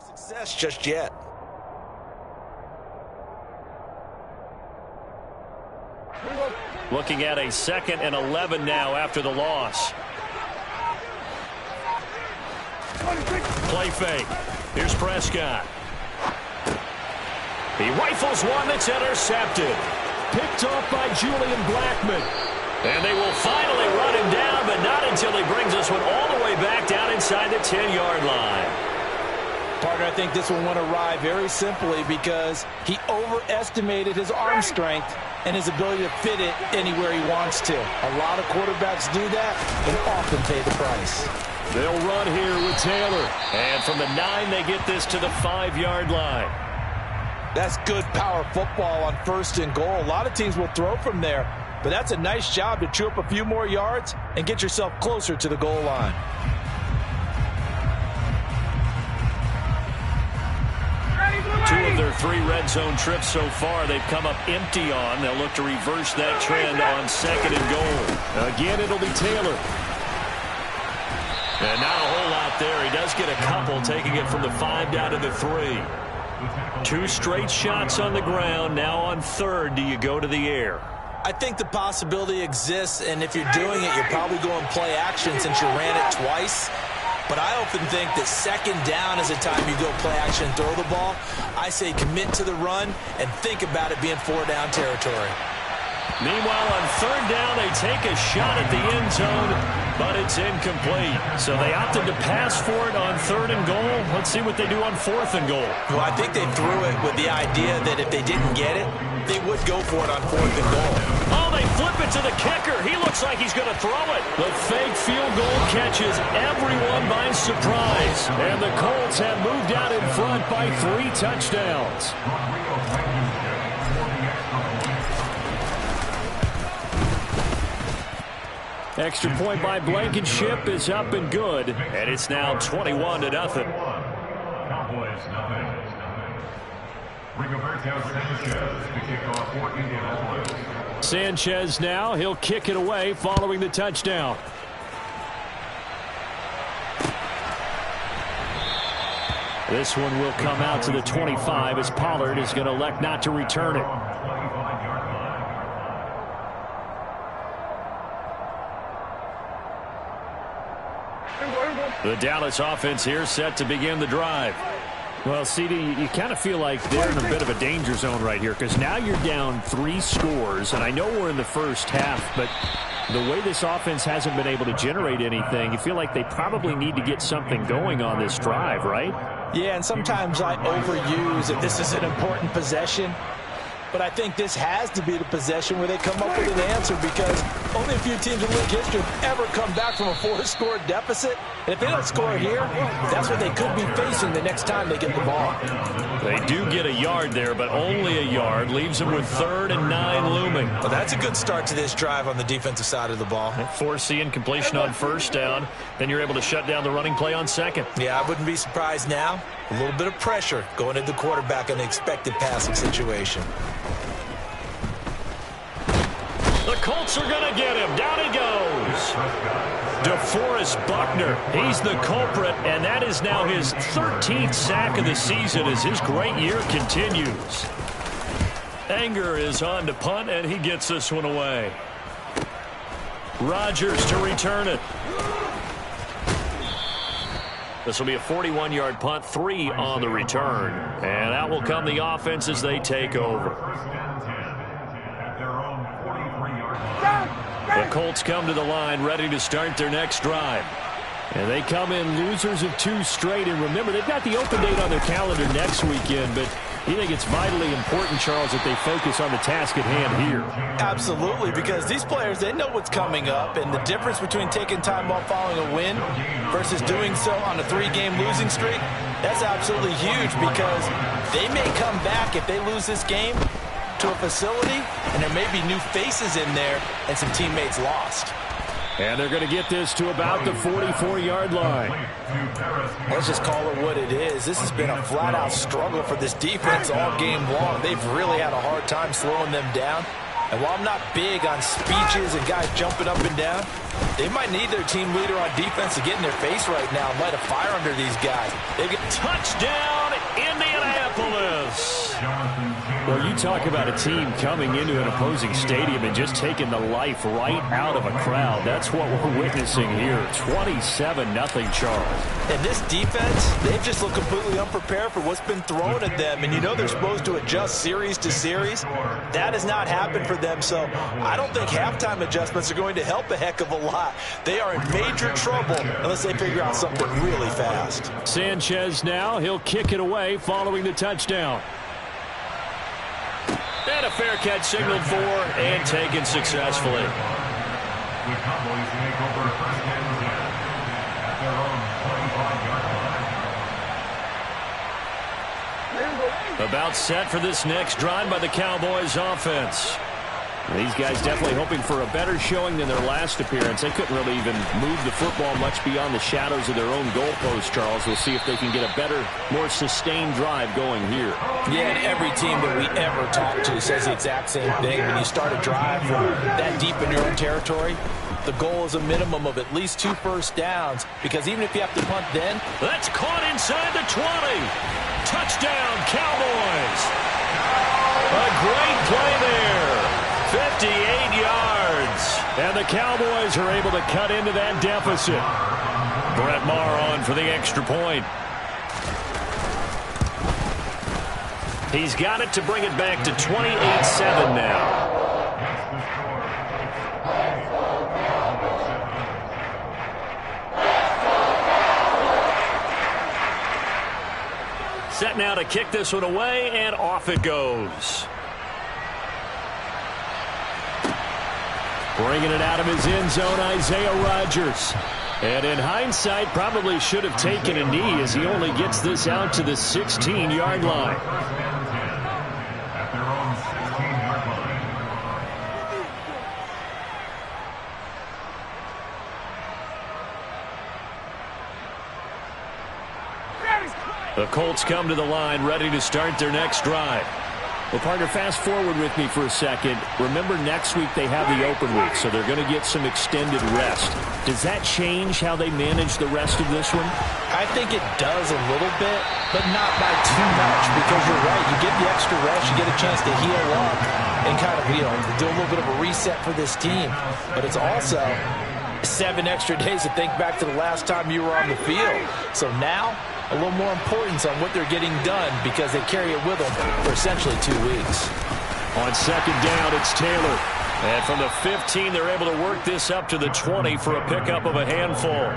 Success just yet. Looking at a 2nd and 11 now after the loss. Play fake. Here's Prescott. He rifles one that's intercepted. Picked off by Julian Blackman. And they will finally run him down, but not until he brings this one all the way back down inside the 10-yard line. Partner, I think this one went awry very simply because he overestimated his arm strength and his ability to fit it anywhere he wants to. A lot of quarterbacks do that and often pay the price. They'll run here with Taylor. And from the 9, they get this to the 5-yard line. That's good power football on 1st and goal. A lot of teams will throw from there, but that's a nice job to chew up a few more yards and get yourself closer to the goal line. Two of their 3 red zone trips so far they've come up empty on. They'll look to reverse that trend on 2nd and goal. Again, it'll be Taylor. And not a whole lot there. He does get a couple, taking it from the 5 down to the 3. 2 straight shots on the ground. Now on 3rd, do you go to the air? I think the possibility exists, and if you're doing it, you're probably going play action since you ran it twice. But I often think that 2nd down is a time you go play action and throw the ball. I say commit to the run and think about it being 4-down territory. Meanwhile, on 3rd down, they take a shot at the end zone, but it's incomplete. So they opted to pass for it on 3rd and goal. Let's see what they do on 4th and goal. Well, I think they threw it with the idea that if they didn't get it, they would go for it on 4th and goal. Oh, they flip it to the kicker. He looks like he's going to throw it. The fake field goal catches everyone by surprise. And the Colts have moved out in front by 3 touchdowns. Extra point by Blankenship is up and good. And it's now 21-0. Cowboys, nothing. Sanchez now, he'll kick it away following the touchdown. This one will come out to the 25 as Pollard is going to elect not to return it. The Dallas offense here set to begin the drive. Well, CD, you kind of feel like they're in a bit of a danger zone right here because now you're down 3 scores, and I know we're in the first half, but the way this offense hasn't been able to generate anything, you feel like they probably need to get something going on this drive, right? Yeah, and sometimes I overuse that this is an important possession. But I think this has to be the possession where they come up with an answer because only a few teams in league history have ever come back from a 4-score deficit. And if they don't score here, that's what they could be facing the next time they get the ball. They do get a yard there, but only a yard. Leaves them with 3rd and 9 looming. Well, that's a good start to this drive on the defensive side of the ball. Force the incompletion on 1st down. Then you're able to shut down the running play on 2nd. Yeah, I wouldn't be surprised now. A little bit of pressure going into the quarterback in the expected passing situation. The Colts are going to get him. Down he goes. DeForest Buckner, he's the culprit, and that is now his 13th sack of the season as his great year continues. Anger is on to punt, and he gets this one away. Rodgers to return it. This will be a 41-yard punt, 3 on the return. And out will come the offense as they take over. The Colts come to the line ready to start their next drive. And they come in losers of 2 straight. And remember, they've got the open date on their calendar next weekend. But you think it's vitally important, Charles, that they focus on the task at hand here? Absolutely, because these players, they know what's coming up. And the difference between taking time off following a win versus doing so on a 3-game losing streak, that's absolutely huge because they may come back if they lose this game to a facility, and there may be new faces in there and some teammates lost. And they're going to get this to about the 44-yard line. Let's just call it what it is. This has been a flat-out struggle for this defense all game long. They've really had a hard time slowing them down. And while I'm not big on speeches and guys jumping up and down, they might need their team leader on defense to get in their face right now and light a fire under these guys. They've got touchdown, Indianapolis. Well, you talk about a team coming into an opposing stadium and just taking the life right out of a crowd. That's what we're witnessing here. 27-0 Charles. And this defense, they've just looked completely unprepared for what's been thrown at them. And you know they're supposed to adjust series to series. That has not happened for them. So I don't think halftime adjustments are going to help a heck of a lot. They are in major trouble unless they figure out something really fast. Sanchez now, he'll kick it away following the touchdown. And a fair catch signaled for and taken successfully. The Cowboys take over first and 10 at their own 25-yard line. About set for this next drive by the Cowboys offense. These guys definitely hoping for a better showing than their last appearance. They couldn't really even move the football much beyond the shadows of their own goalpost, Charles. We'll see if they can get a better, more sustained drive going here. Yeah, and every team that we ever talk to says the exact same thing. When you start a drive from that deep in your own territory, the goal is a minimum of at least 2 first downs, because even if you have to punt then. That's caught inside the 20. Touchdown, Cowboys. A great play there. 58 yards. And the Cowboys are able to cut into that deficit. Brett Maher on for the extra point. He's got it to bring it back to 28-7 now. Set now to kick this one away, and off it goes. Bringing it out of his end zone, Isaiah Rodgers. And in hindsight, probably should have taken a knee as he only gets this out to the 16-yard line. At their own 16-yard line. The Colts come to the line, ready to start their next drive. Well, partner, fast forward with me for a second. Remember, next week they have the open week, so they're going to get some extended rest. Does that change how they manage the rest of this one? I think it does a little bit, but not by too much, because you're right. You get the extra rest, you get a chance to heal up and kind of, do a little bit of a reset for this team. But it's also 7 extra days to think back to the last time you were on the field. So now, a little more importance on what they're getting done, because they carry it with them for essentially 2 weeks. On second down, it's Taylor. And from the 15, they're able to work this up to the 20 for a pickup of a handful.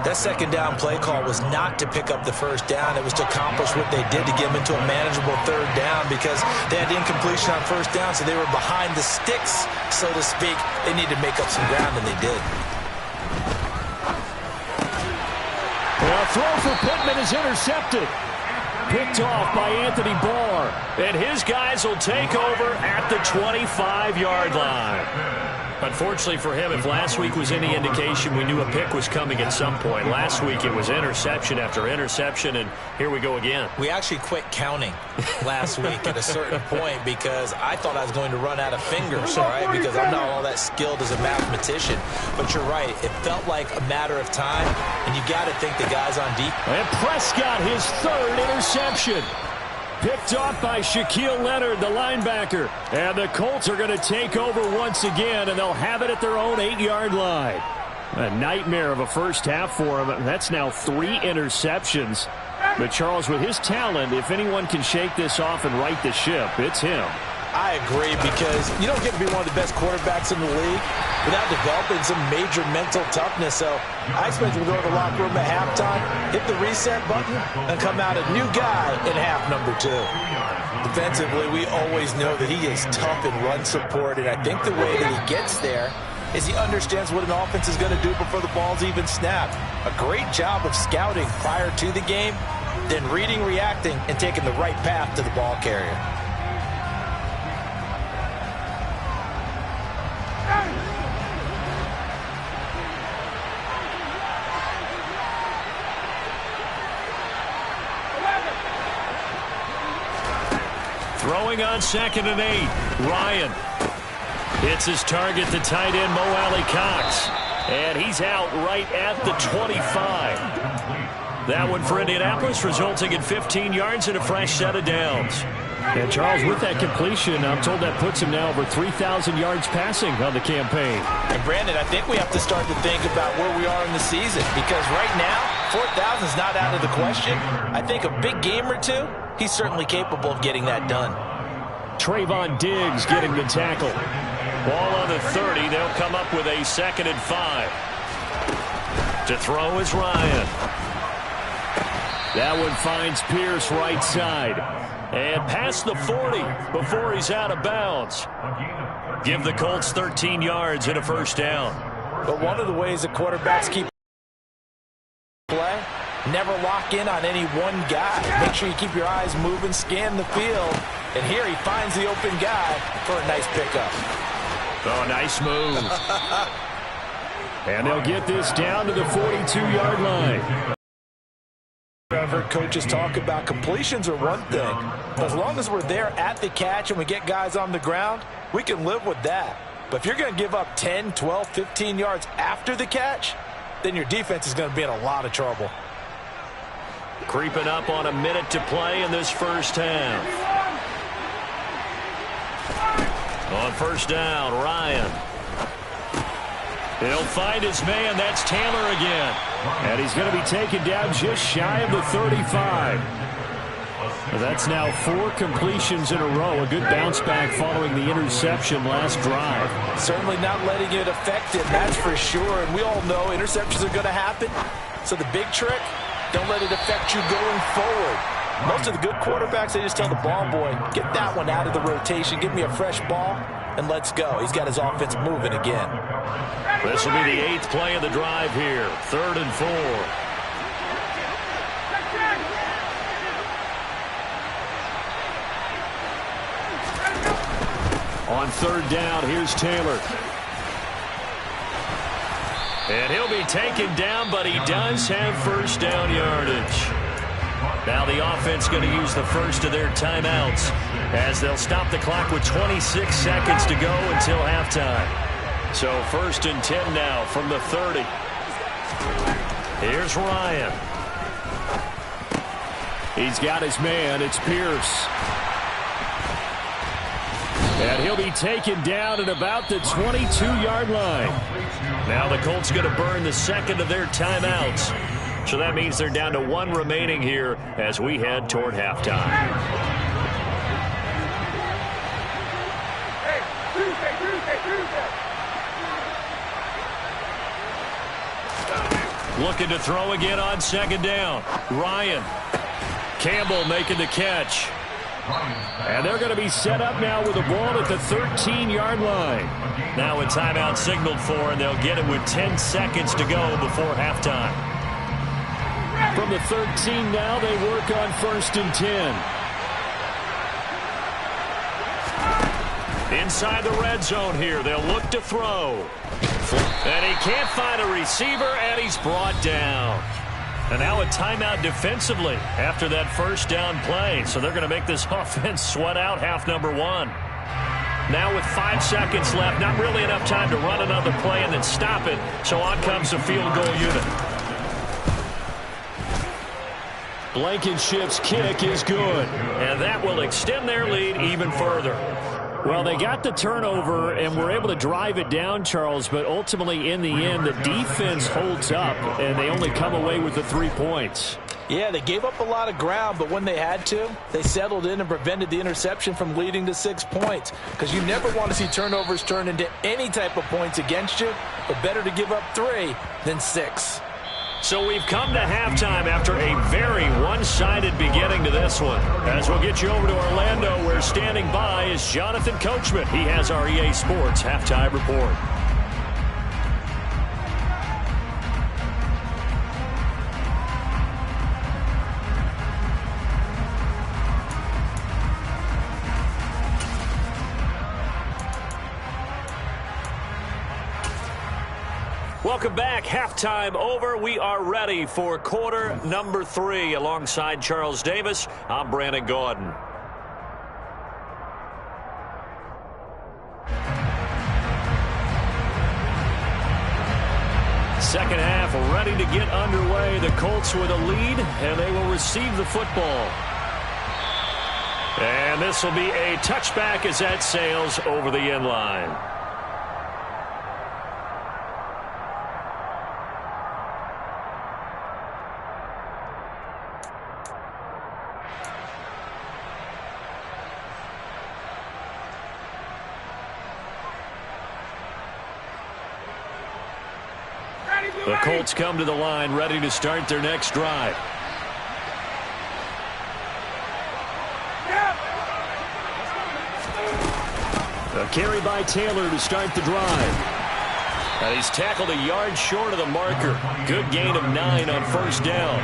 That second down play call was not to pick up the first down. It was to accomplish what they did, to get them into a manageable third down, because they had incompletion on first down, so they were behind the sticks, so to speak. They needed to make up some ground, and they did. A throw for Pittman is intercepted. Picked off by Anthony Barr. And his guys will take over at the 25-yard line. Unfortunately for him, if last week was any indication, we knew a pick was coming at some point. Last week it was interception after interception, and here we go again. We actually quit counting last week at a certain point, because I thought I was going to run out of fingers, all right, because I'm not all that skilled as a mathematician. But you're right. It felt like a matter of time, and you got to think the guys on deep. And Prescott, his third interception. Picked off by Shaquille Leonard, the linebacker. And the Colts are going to take over once again, and they'll have it at their own 8-yard line. A nightmare of a first half for him. That's now 3 interceptions. But Charles, with his talent, if anyone can shake this off and right the ship, it's him. I agree, because you don't get to be one of the best quarterbacks in the league without developing some major mental toughness. So I expect him to go to the locker room at halftime, hit the reset button, and come out a new guy in half number 2. Defensively, we always know that he is tough in run support, and I think the way that he gets there is he understands what an offense is going to do before the ball's even snapped. A great job of scouting prior to the game, then reading, reacting, and taking the right path to the ball carrier. Throwing on 2nd and 8. Ryan hits his target, the tight end, Mo Alley-Cox. And he's out right at the 25. That one for Indianapolis, resulting in 15 yards and a fresh set of downs. And, Charles, with that completion, I'm told that puts him now over 3,000 yards passing on the campaign. And, Brandon, I think we have to start to think about where we are in the season, because right now, 4,000 is not out of the question. I think a big game or two, he's certainly capable of getting that done. Trayvon Diggs getting the tackle. Ball on the 30. They'll come up with a 2nd and 5. To throw is Ryan. That one finds Pierce right side. And past the 40 before he's out of bounds. Give the Colts 13 yards and a first down. But one of the ways the quarterbacks keep play, never lock in on any one guy. Make sure you keep your eyes moving, scan the field. And here he finds the open guy for a nice pickup. Oh, nice move. And they'll get this down to the 42-yard line. I've heard coaches talk about completions are one thing. As long as we're there at the catch and we get guys on the ground, we can live with that. But if you're going to give up 10, 12, 15 yards after the catch, then your defense is going to be in a lot of trouble. Creeping up on a minute to play in this first half. On first down, Ryan. He'll find his man. That's Taylor again. And he's going to be taken down just shy of the 35. That's now 4 completions in a row. A good bounce back following the interception last drive. Certainly not letting it affect him, that's for sure. And we all know interceptions are going to happen. So the big trick, don't let it affect you going forward. Most of the good quarterbacks, they just tell the ball boy, get that one out of the rotation, give me a fresh ball, and let's go. He's got his offense moving again. This will be the 8th play of the drive here. 3rd and 4. On 3rd down, here's Taylor. And he'll be taken down, but he does have first down yardage. Now the offense going to use the first of their timeouts as they'll stop the clock with 26 seconds to go until halftime. So 1st and 10 now from the 30. Here's Ryan. He's got his man. It's Pierce. And he'll be taken down at about the 22-yard line. Now the Colts going to burn the 2nd of their timeouts. So that means they're down to 1 remaining here as we head toward halftime. Looking to throw again on 2nd down. Ryan. Campbell making the catch. And they're going to be set up now with the ball at the 13-yard line. Now a timeout signaled for, and they'll get it with 10 seconds to go before halftime. From the 13 now, they work on 1st and 10. Inside the red zone here, they'll look to throw. And he can't find a receiver, and he's brought down. And now a timeout defensively after that first down play. So they're going to make this offense sweat out half number 1. Now with 5 seconds left, not really enough time to run another play and then stop it. So on comes the field goal unit. Blankenship's kick is good. And that will extend their lead even further. Well, they got the turnover and were able to drive it down, Charles, but ultimately in the end, the defense holds up, and they only come away with the 3 points. Yeah, they gave up a lot of ground, but when they had to, they settled in and prevented the interception from leading to 6 points. Because you never want to see turnovers turn into any type of points against you, but better to give up 3 than 6. So we've come to halftime after a very one-sided beginning to this one. As we'll get you over to Orlando, where standing by is Jonathan Coachman. He has our EA Sports Halftime Report. Welcome back. Halftime over. We are ready for quarter number 3. Alongside Charles Davis, I'm Brandon Gordon. Second half ready to get underway. The Colts with a lead, and they will receive the football. And this will be a touchback as that sails over the end line. The Colts come to the line ready to start their next drive. A carry by Taylor to start the drive. And he's tackled a yard short of the marker. Good gain of 9 on first down.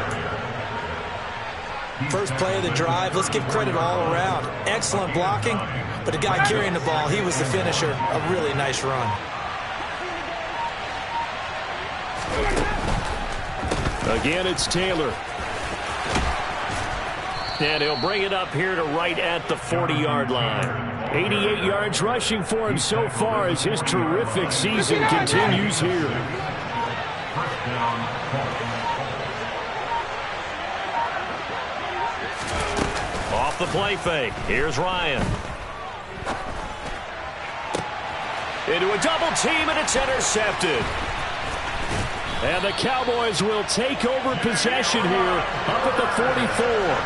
First play of the drive, let's give credit all around. Excellent blocking, but the guy carrying the ball, he was the finisher. A really nice run. Again, it's Taylor. And he'll bring it up here to right at the 40-yard line. 88 yards rushing for him so far as his terrific season continues here. Off the play fake. Here's Ryan. Into a double team, and it's intercepted. And the Cowboys will take over possession here up at the 44.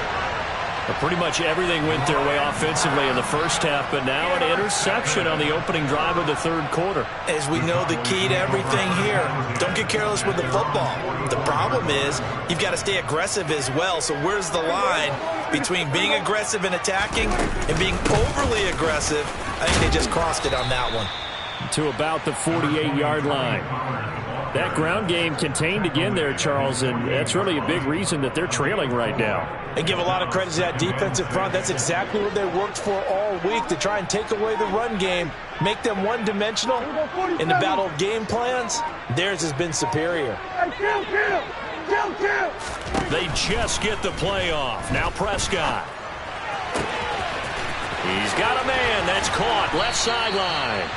Pretty much everything went their way offensively in the first half, but now an interception on the opening drive of the third quarter. As we know, the key to everything here, don't get careless with the football. The problem is you've got to stay aggressive as well. So where's the line between being aggressive and attacking and being overly aggressive? I think they just crossed it on that one. To about the 48-yard line. That ground game contained again there, Charles, and that's really a big reason that they're trailing right now. And give a lot of credit to that defensive front. That's exactly what they worked for all week, to try and take away the run game, make them one-dimensional. In the battle of game plans, theirs has been superior. They just get the play off. Now Prescott. He's got a man. That's caught. Left sideline.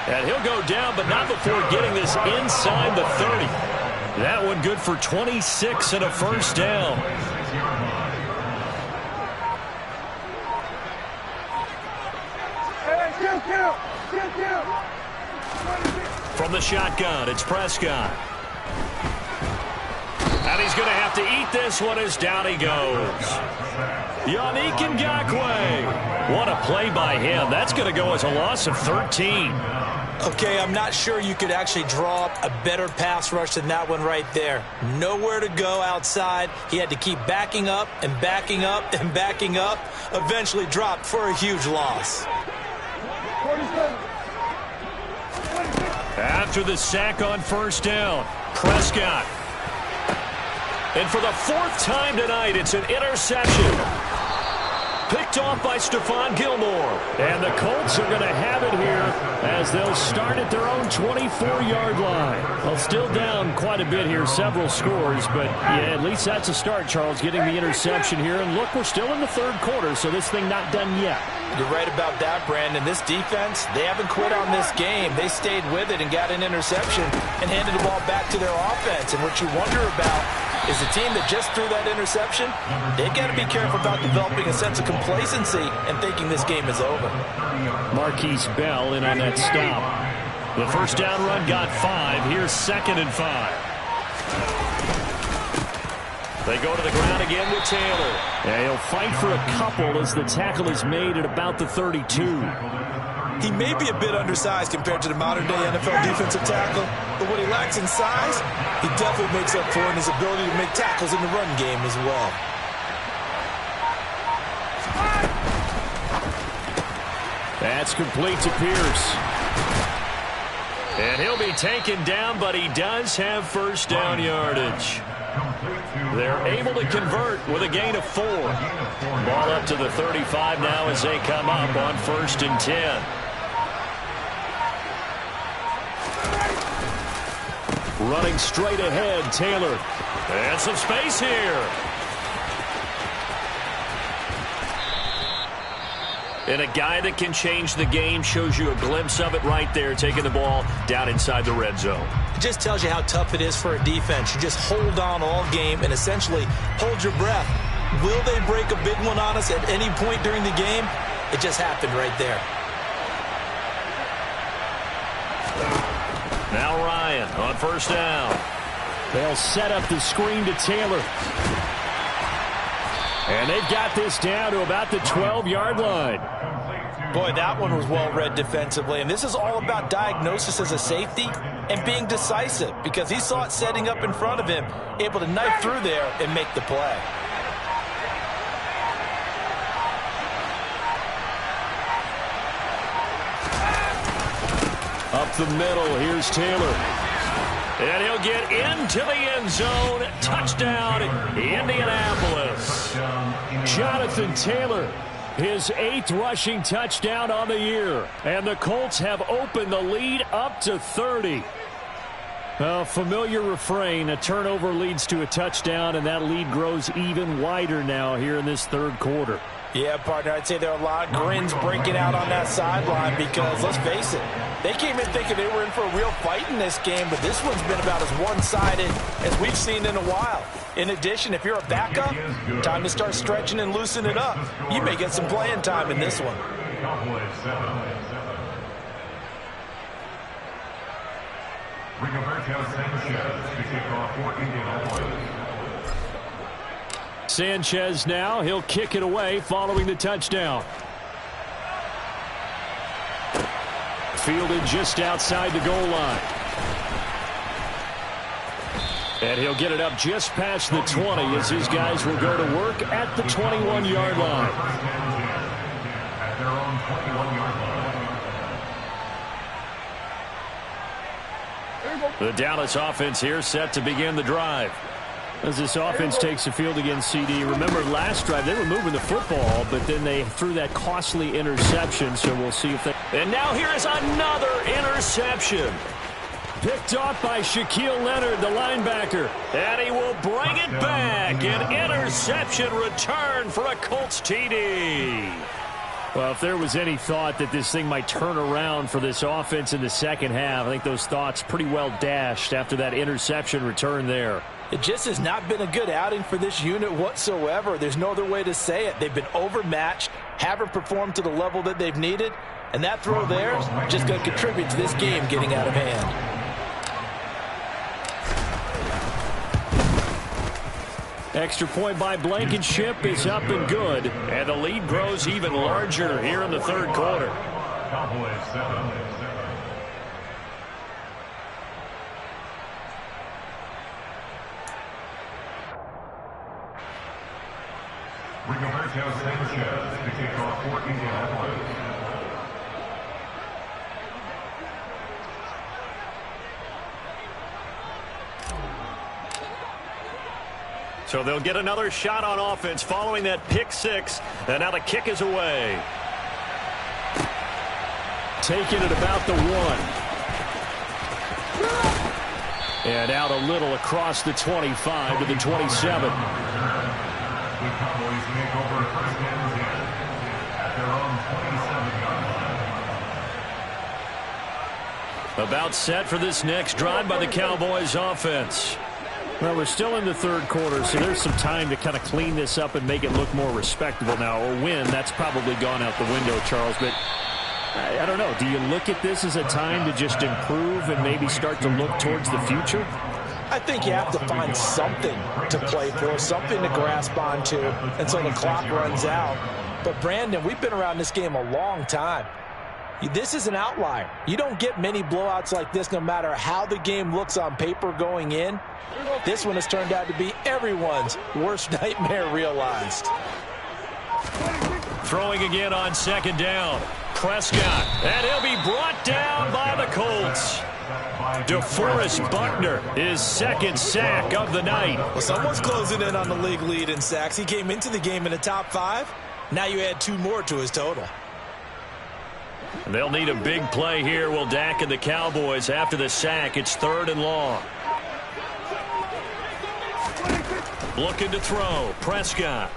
And he'll go down, but not before getting this inside the 30. That one good for 26 and a first down. From the shotgun, it's Prescott. And he's going to have to eat this one as down he goes. Yannick Ngakoue. What a play by him. That's going to go as a loss of 13. Okay, I'm not sure you could actually draw up a better pass rush than that one right there. Nowhere to go outside. He had to keep backing up and backing up and backing up. Eventually dropped for a huge loss. After the sack on first down, Prescott. And for the fourth time tonight, it's an interception. Picked off by Stephon Gilmore. And the Colts are going to have it here as they'll start at their own 24-yard line. Well, still down quite a bit here, several scores, but yeah, at least that's a start, Charles, getting the interception here. And look, we're still in the third quarter, so this thing not done yet. You're right about that, Brandon. This defense, they haven't quit on this game. They stayed with it and got an interception and handed the ball back to their offense. And what you wonder about is the team that just threw that interception, they've got to be careful about developing a sense of complacency and thinking this game is over. Marquise Bell in on that stop. The first down run got 5. Here's 2nd and 5. They go to the ground again with Taylor. And he'll fight for a couple as the tackle is made at about the 32. He may be a bit undersized compared to the modern-day NFL defensive tackle, but what he lacks in size, he definitely makes up for in his ability to make tackles in the run game as well. That's complete to Pierce. And he'll be taken down, but he does have first down yardage. They're able to convert with a gain of 4. Ball up to the 35 now as they come up on 1st and 10. Running straight ahead, Taylor. And some space here. And a guy that can change the game, shows you a glimpse of it right there, taking the ball down inside the red zone. It just tells you how tough it is for a defense. You just hold on all game and essentially hold your breath. Will they break a big one on us at any point during the game? It just happened right there. Now Ryan on first down. They'll set up the screen to Taylor. And they've got this down to about the 12-yard line. Boy, that one was well read defensively. And this is all about diagnosis as a safety and being decisive, because he saw it setting up in front of him, able to knife through there and make the play. Up the middle, here's Taylor. And he'll get into the end zone. Touchdown, Indianapolis. Jonathan Taylor, his 8th rushing touchdown on the year. And the Colts have opened the lead up to 30. A familiar refrain, a turnover leads to a touchdown, and that lead grows even wider now here in this third quarter. Yeah, partner, I'd say there are a lot of grins breaking out on that sideline because, let's face it, they came in thinking they were in for a real fight in this game, but this one's been about as one-sided as we've seen in a while. In addition, if you're a backup, time to start stretching and loosening it up. You may get some playing time in this one. Sanchez now, he'll kick it away following the touchdown. Fielded just outside the goal line. And he'll get it up just past the 20 as his guys will go to work at the 21-yard line. At their own 21-yard line. The Dallas offense here set to begin the drive. As this offense takes the field against CD, remember last drive they were moving the football, but then they threw that costly interception, so we'll see if they... And now here is another interception. Picked off by Shaquille Leonard, the linebacker. And he will bring it back. An interception return for a Colts TD. Well, if there was any thought that this thing might turn around for this offense in the second half, I think those thoughts pretty well dashed after that interception return there. It just has not been a good outing for this unit whatsoever. There's no other way to say it. They've been overmatched, haven't performed to the level that they've needed, and that throw there is just going to contribute to this game getting out of hand. Extra point by Blankenship is up and good. And the lead grows even larger here in the third quarter. Cowboys 7. Rigoberto Sanchez to kick off for Indianapolis. So they'll get another shot on offense following that pick six. And now the kick is away. Taking it about the 1. And out a little across the 25 to the 27. The Cowboys make over first and 10 at their own 27-yard line. About set for this next drive by the Cowboys offense. Well, we're still in the third quarter, so there's some time to kind of clean this up and make it look more respectable now. Or win, that's probably gone out the window, Charles. But I don't know. Do you look at this as a time to just improve and maybe start to look towards the future? I think you have to find something to play for, something to grasp onto until the clock runs out. But, Brandon, we've been around this game a long time. This is an outlier. You don't get many blowouts like this no matter how the game looks on paper going in. This one has turned out to be everyone's worst nightmare realized. Throwing again on second down. Prescott. And he'll be brought down by the Colts. DeForest Buckner, his second sack of the night. Well, someone's closing in on the league lead in sacks. He came into the game in the top 5. Now you add 2 more to his total. They'll need a big play here, will Dak and the Cowboys after the sack. It's 3rd and long. Looking to throw. Prescott.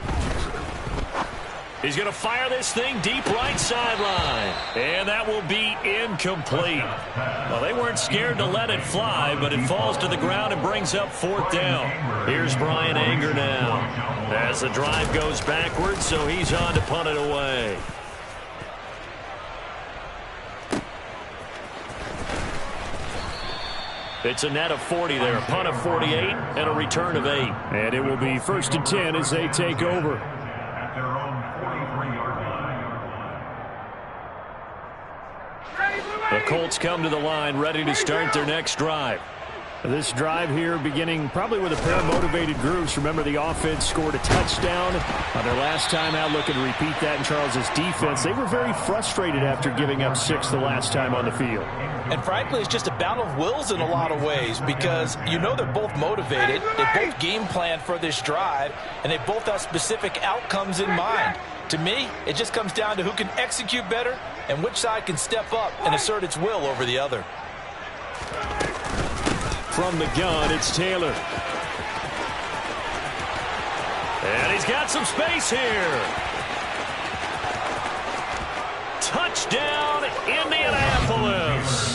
He's going to fire this thing deep right sideline. And that will be incomplete. Well, they weren't scared to let it fly, but it falls to the ground and brings up 4th down. Here's Brian Anger now as the drive goes backwards, so he's on to punt it away. It's a net of 40 there, a punt of 48, and a return of 8. And it will be 1st and 10 as they take over. At their own 43-yard line. The Colts come to the line, ready to start their next drive. This drive here beginning probably with a pair of motivated groups. Remember, the offense scored a touchdown on their last time out, looking to repeat that in Charles's defense. They were very frustrated after giving up 6 the last time on the field. And frankly, it's just a battle of wills in a lot of ways because you know they're both motivated, they both game plan for this drive, and they both have specific outcomes in mind. To me, it just comes down to who can execute better and which side can step up and assert its will over the other. From the gun, it's Taylor. And he's got some space here. Touchdown, Indianapolis.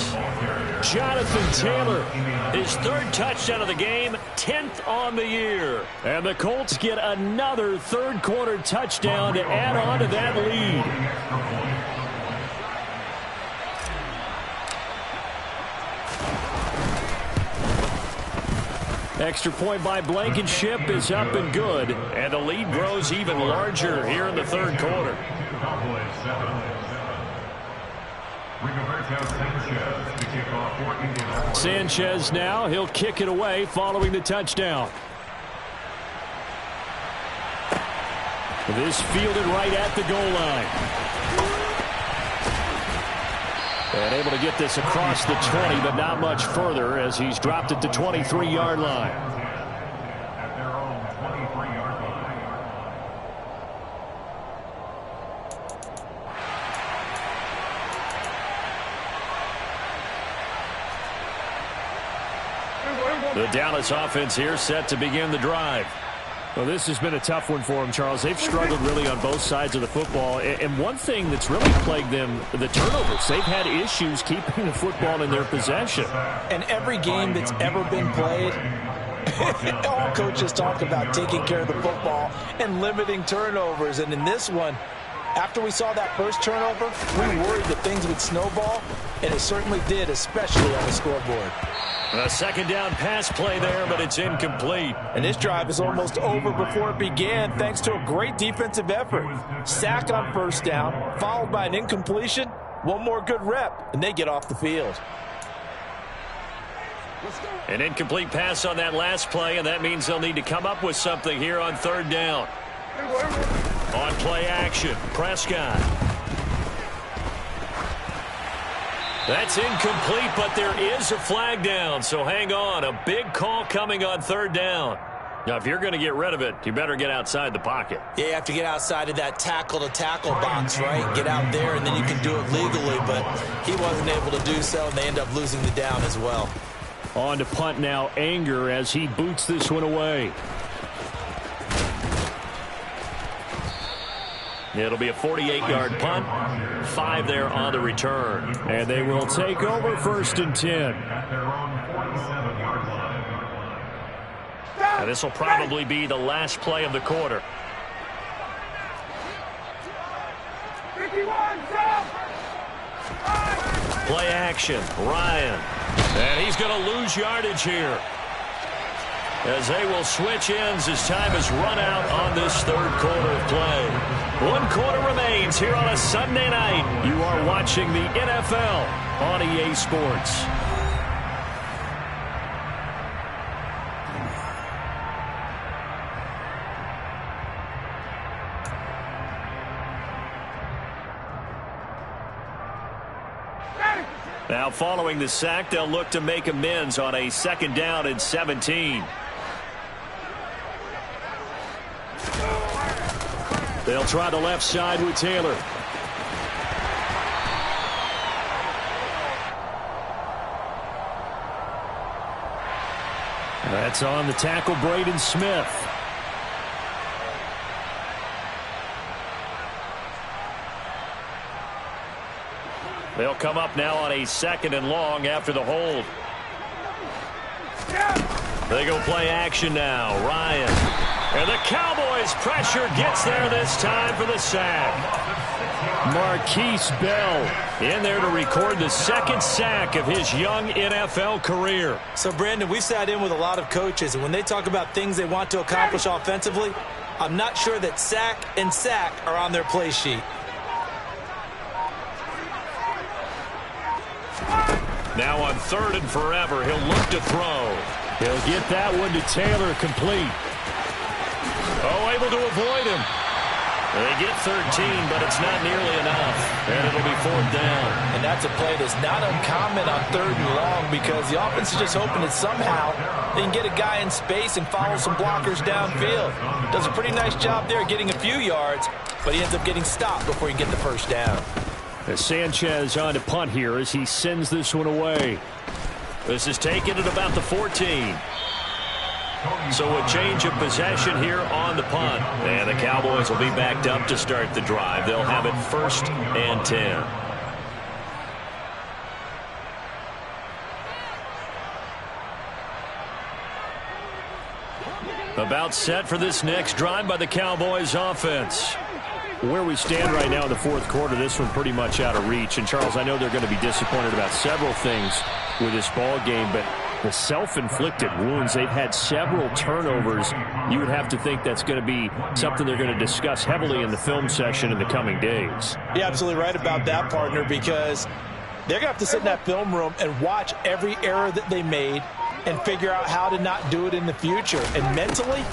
Jonathan Taylor, his 3rd touchdown of the game, 10th on the year. And the Colts get another 3rd quarter touchdown to add on to that lead. Extra point by Blankenship is up and good. And the lead grows even larger here in the 3rd quarter. Sanchez now, he'll kick it away following the touchdown. This fielded right at the goal line. And able to get this across the 20, but not much further as he's dropped it to 23-yard line. At their own 23-yard line. The Dallas offense here set to begin the drive. Well, this has been a tough one for them, Charles. They've struggled really on both sides of the football. And one thing that's really plagued them, the turnovers. They've had issues keeping the football in their possession. And every game that's ever been played, all coaches talk about taking care of the football and limiting turnovers. And in this one, after we saw that first turnover, we worried that things would snowball, and it certainly did, especially on the scoreboard. A 2nd down pass play there, but it's incomplete. And this drive is almost over before it began thanks to a great defensive effort. Sack on 1st down, followed by an incompletion. One more good rep, and they get off the field. An incomplete pass on that last play, and that means they'll need to come up with something here on 3rd down. On play action, Prescott. That's incomplete, but there is a flag down, so hang on. A big call coming on 3rd down. Now, if you're going to get rid of it, you better get outside the pocket. Yeah, you have to get outside of that tackle-to-tackle box, right? Get out there, and then you can do it legally, but he wasn't able to do so, and they end up losing the down as well. On to punt now, Anger, as he boots this one away. It'll be a 48-yard punt, 5 there on the return. And they will take over 1st and 10. At their own 47-yard line. And this will probably be the last play of the quarter. Play action, Ryan. And he's going to lose yardage here, as they will switch ends as time has run out on this 3rd quarter of play. 1 quarter remains here on a Sunday night. You are watching the NFL on EA Sports. Now, following the sack, they'll look to make amends on a 2nd down and 17. They'll try the left side with Taylor. That's on the tackle, Braden Smith. They'll come up now on a 2nd and long after the hold. They go play action now. Ryan. And the Cowboys' pressure gets there this time for the sack. Marquise Bell in there to record the 2nd sack of his young NFL career. So, Brandon, we sat in with a lot of coaches, and when they talk about things they want to accomplish offensively, I'm not sure that sack and sack are on their play sheet. Now on 3rd and forever, he'll look to throw. He'll get that one to Taylor, complete. Oh, able to avoid him. They get 13, but it's not nearly enough. And it'll be 4th down. And that's a play that's not uncommon on 3rd and long because the offense is just hoping that somehow they can get a guy in space and follow some blockers downfield. Does a pretty nice job there getting a few yards, but he ends up getting stopped before he can get the 1st down. As Sanchez on to punt here as he sends this one away. This is taken at about the 14. So a change of possession here on the punt. And the Cowboys will be backed up to start the drive. They'll have it 1st and 10. About set for this next drive by the Cowboys offense. Where we stand right now in the 4th quarter, this one pretty much out of reach. And, Charles, I know they're going to be disappointed about several things with this ball game, but the self-inflicted wounds, they've had several turnovers. You would have to think that's going to be something they're going to discuss heavily in the film session in the coming days. You're absolutely right about that, partner, because they're going to have to sit in that film room and watch every error that they made and figure out how to not do it in the future. And mentally,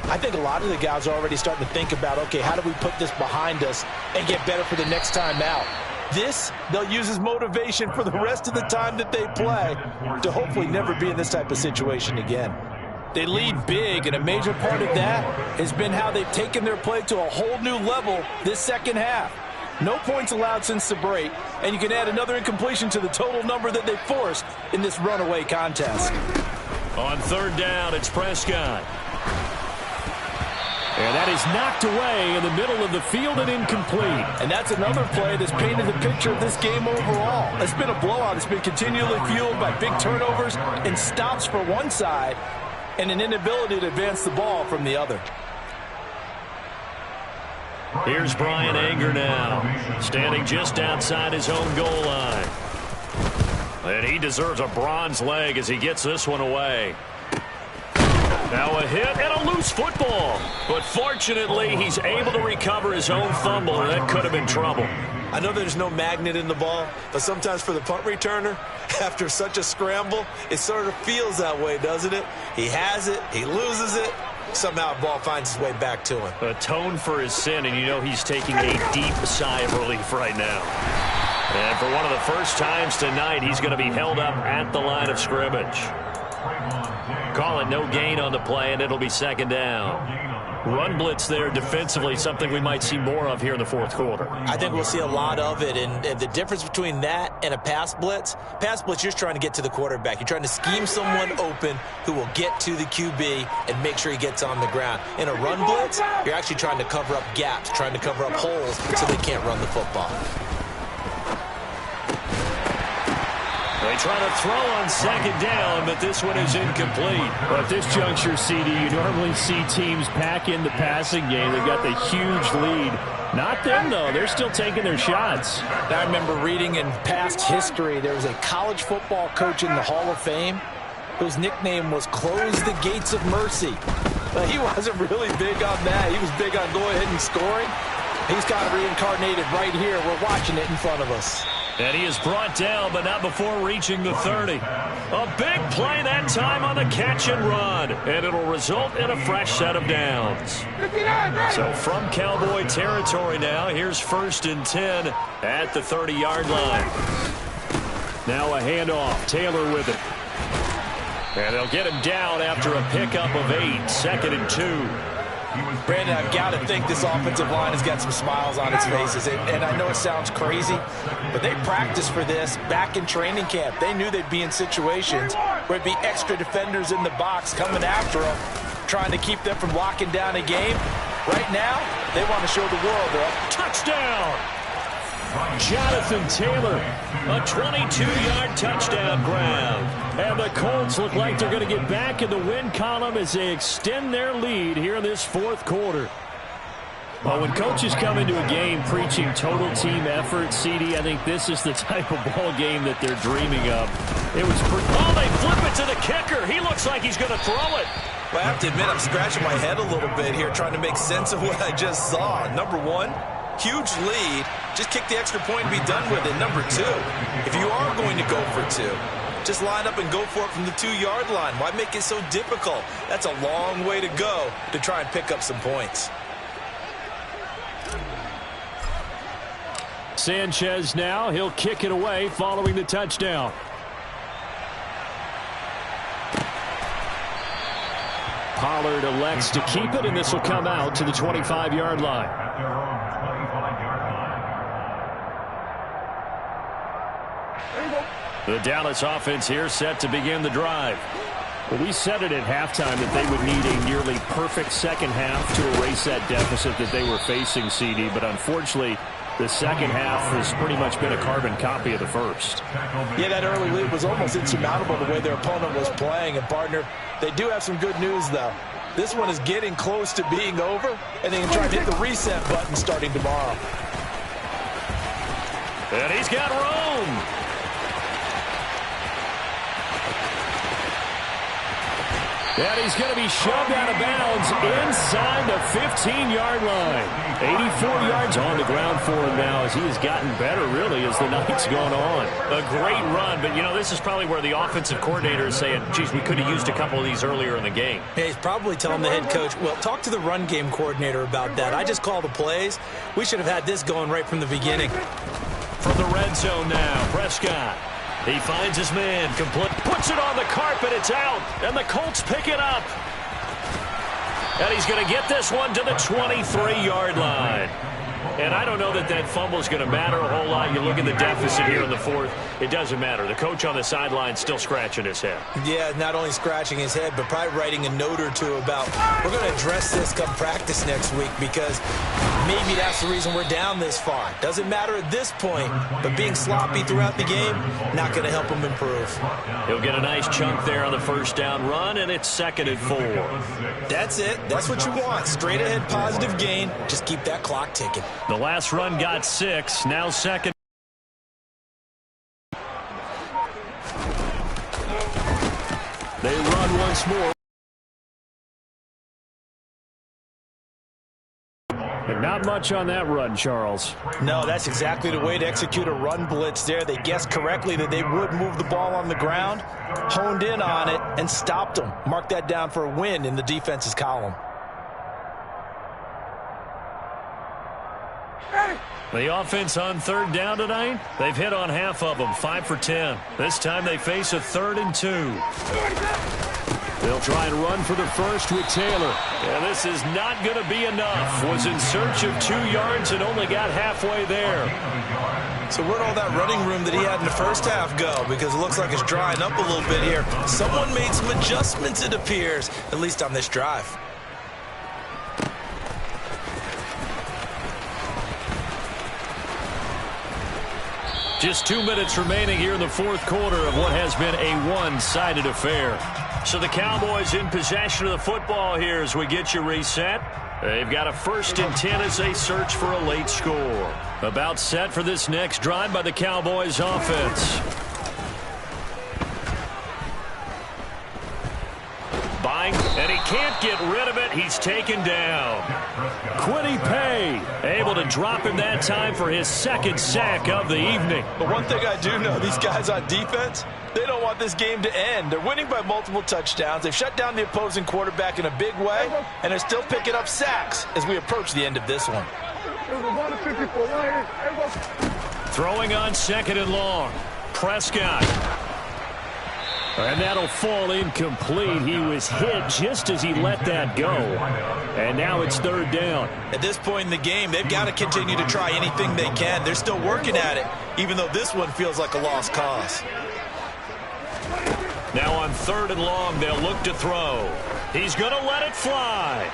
I think a lot of the guys are already starting to think about, okay, how do we put this behind us and get better for the next time out? This, they'll use as motivation for the rest of the time that they play to hopefully never be in this type of situation again. They lead big, and a major part of that has been how they've taken their play to a whole new level this 2nd half. No points allowed since the break, and you can add another incompletion to the total number that they forced in this runaway contest. On 3rd down, it's Prescott. And that is knocked away in the middle of the field and incomplete. And that's another play that's painted the picture of this game overall. It's been a blowout. It's been continually fueled by big turnovers and stops for one side and an inability to advance the ball from the other. Here's Brian Anger now, standing just outside his own goal line. And he deserves a bronze leg as he gets this one away. Now a hit and a loose football. But fortunately, he's able to recover his own fumble, and that could have been trouble. I know there's no magnet in the ball, but sometimes for the punt returner, after such a scramble, it sort of feels that way, doesn't it? He has it, he loses it, somehow the ball finds its way back to him. Atone for his sin, and you know he's taking a deep sigh of relief right now. And for one of the first times tonight, he's going to be held up at the line of scrimmage. Call it no gain on the play, and it'll be 2nd down. Run blitz there defensively, something we might see more of here in the 4th quarter. I think we'll see a lot of it, and the difference between that and a pass blitz, you're just trying to get to the quarterback. You're trying to scheme someone open who will get to the QB and make sure he gets on the ground. In a run blitz, you're actually trying to cover up gaps, trying to cover up holes so they can't run the football. They try to throw on 2nd down, but this one is incomplete. Well, at this juncture, CD, you normally see teams pack in the passing game. They've got the huge lead. Not them, though. They're still taking their shots. I remember reading in past history, there was a college football coach in the Hall of Fame whose nickname was Close the Gates of Mercy. But he wasn't really big on that. He was big on going ahead and scoring. He's kind of reincarnated right here. We're watching it in front of us. And he is brought down, but not before reaching the 30. A big play that time on the catch and run. And it'll result in a fresh set of downs. So from Cowboy territory now, here's 1st and 10 at the 30-yard line. Now a handoff. Taylor with it. And they'll get him down after a pickup of 8. 2nd and 2. Brandon, I've got to think this offensive line has got some smiles on its faces. And I know it sounds crazy, but they practiced for this back in training camp. They knew they'd be in situations where it'd be extra defenders in the box coming after them, trying to keep them from locking down a game. Right now, they want to show the world they're up. Touchdown! Jonathan Taylor, a 22-yard touchdown grab. And the Colts look like they're going to get back in the win column as they extend their lead here in this fourth quarter. Well, when coaches come into a game preaching total team effort, CD, I think this is the type of ball game that they're dreaming of. It was oh, they flip it to the kicker. He looks like he's going to throw it. Well, I have to admit, I'm scratching my head a little bit here trying to make sense of what I just saw. Number one, huge lead. Just kick the extra point and be done with it. Number two, if you are going to go for two, just line up and go for it from the 2-yard line. Why make it so difficult? That's a long way to go to try and pick up some points. Sanchez now, he'll kick it away following the touchdown. Pollard elects to keep it, and this will come out to the 25-yard line. At their own 25-yard line. The Dallas offense here set to begin the drive. Well, we said it at halftime that they would need a nearly perfect second half to erase that deficit that they were facing, CD, but unfortunately, the second half has pretty much been a carbon copy of the first. Yeah, that early lead was almost insurmountable the way their opponent was playing. And, partner, they do have some good news, though. This one is getting close to being over, and they can try to hit the reset button starting tomorrow. And he's got room. And he's going to be shoved out of bounds inside the 15-yard line. 84 yards on the ground for him now as he has gotten better, really, as the night's gone on. A great run, but, you know, this is probably where the offensive coordinator is saying, geez, we could have used a couple of these earlier in the game. Yeah, he's probably telling the head coach, well, talk to the run game coordinator about that. I just call the plays. We should have had this going right from the beginning. From the red zone now, Prescott. He finds his man, puts it on the carpet, it's out, and the Colts pick it up. And he's going to get this one to the 23-yard line. And I don't know that that fumble is going to matter a whole lot. You look at the deficit here in the fourth, it doesn't matter. The coach on the sideline still scratching his head. Yeah, not only scratching his head, but probably writing a note or two about, we're going to address this come practice next week because maybe that's the reason we're down this far. Doesn't matter at this point, but being sloppy throughout the game, not going to help him improve. He'll get a nice chunk there on the first down run, and it's 2nd and 4. That's it. That's what you want. Straight ahead positive gain. Just keep that clock ticking. The last run got 6. Now 2nd. They run once more. But not much on that run, Charles. No, that's exactly the way to execute a run blitz there. They guessed correctly that they would move the ball on the ground, honed in on it, and stopped them. Mark that down for a win in the defense's column. The offense on 3rd down tonight, they've hit on half of them, 5 for 10. This time they face a 3rd and 2. They'll try and run for the first with Taylor. And this is not going to be enough. Was in search of 2 yards and only got halfway there. So where'd all that running room that he had in the first half go? Because it looks like it's drying up a little bit here. Someone made some adjustments, it appears, at least on this drive. Just 2 minutes remaining here in the fourth quarter of what has been a one-sided affair. So the Cowboys in possession of the football here as we get you reset. They've got a 1st and 10 as they search for a late score. About set for this next drive by the Cowboys offense. Buying, and he can't get rid of it. He's taken down. Quiddy Pay able to drop him that time for his 2nd sack of the evening. But one thing I do know, these guys on defense, they don't want this game to end. They're winning by multiple touchdowns. They've shut down the opposing quarterback in a big way, and they're still picking up sacks as we approach the end of this one. Throwing on 2nd and long. Prescott. And that'll fall incomplete. He was hit just as he let that go. And now it's 3rd down. At this point in the game, they've got to continue to try anything they can. They're still working at it, even though this one feels like a lost cause. Now on 3rd and long, they'll look to throw. He's going to let it fly.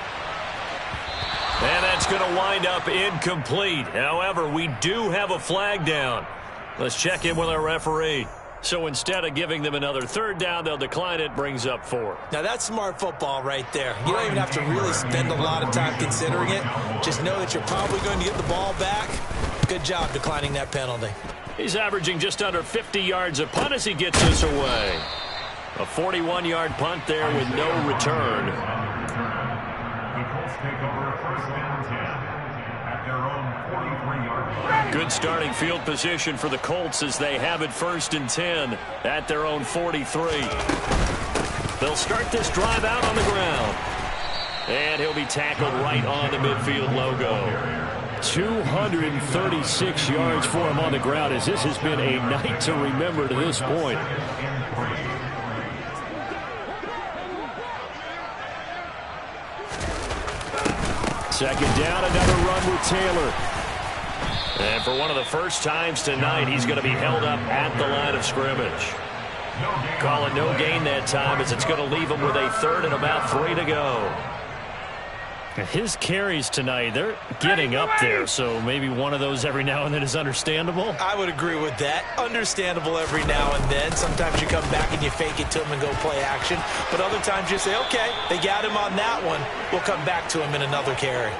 And that's going to wind up incomplete. However, we do have a flag down. Let's check in with our referee. So instead of giving them another third down, they'll decline it, brings up 4. Now, that's smart football right there. You don't even have to really spend a lot of time considering it. Just know that you're probably going to get the ball back. Good job declining that penalty. He's averaging just under 50 yards a punt as he gets this away. A 41-yard punt there with no return. The Colts take over first and 10 at their own 43-yard line. Good starting field position for the Colts as they have it first and 10 at their own 43. They'll start this drive out on the ground. And he'll be tackled right on the midfield logo. 236 yards for him on the ground as this has been a night to remember to this point. Second down, another run with Taylor. And for one of the first times tonight, he's going to be held up at the line of scrimmage. Calling no gain that time as it's going to leave him with a third and about 3 to go. His carries tonight, they're getting up there, so maybe one of those every now and then is understandable. I would agree with that. Understandable every now and then. Sometimes you come back and you fake it to him and go play action. But other times you say, okay, they got him on that one. We'll come back to him in another carry.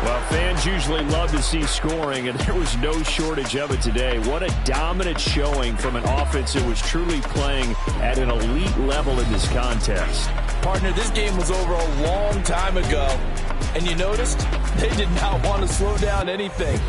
Well, fans usually love to see scoring, and there was no shortage of it today. What a dominant showing from an offense that was truly playing at an elite level in this contest. Partner, this game was over a long time ago, and you noticed they did not want to slow down anything.